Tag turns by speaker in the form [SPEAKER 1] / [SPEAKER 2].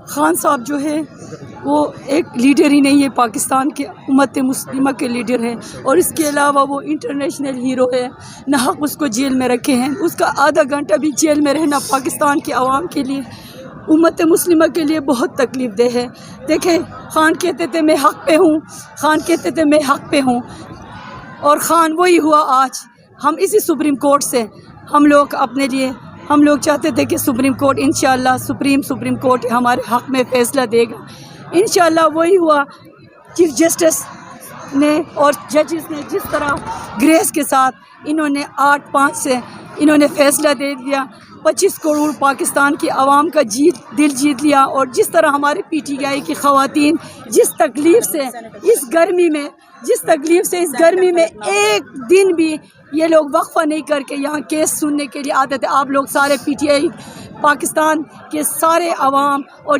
[SPEAKER 1] خان صاحب جو ہے وہ ایک لیڈر ہی نہیں ہے، پاکستان کے امت مسلمہ کے لیڈر ہیں، اور اس کے علاوہ وہ انٹرنیشنل ہیرو ہے۔ ناحق اس کو جیل میں رکھے ہیں، اس کا آدھا گھنٹہ بھی جیل میں رہنا پاکستان کے عوام کے لیے، امت مسلمہ کے لیے بہت تکلیف دہ ہے۔ دیکھیں، خان کہتے تھے میں حق پہ ہوں، خان کہتے تھے میں حق پہ ہوں، اور خان وہی ہوا آج۔ ہم اسی سپریم کورٹ سے ہم لوگ چاہتے تھے کہ سپریم کورٹ انشاءاللہ سپریم کورٹ ہمارے حق میں فیصلہ دے گا، انشاءاللہ وہی ہوا۔ چیف جسٹس نے اور ججز نے جس طرح گریس کے ساتھ انہوں نے 8-5 سے انہوں نے فیصلہ دے دیا، 25 کروڑ پاکستان کی عوام کا دل جیت لیا، اور جس طرح ہمارے پی ٹی آئی کی خواتین جس تکلیف سے اس گرمی میں ایک دن بھی یہ لوگ وقفہ نہیں کر کے یہاں کیس سننے کے لیے آتے تھے۔ آپ لوگ سارے پی ٹی آئی پاکستان کے سارے عوام اور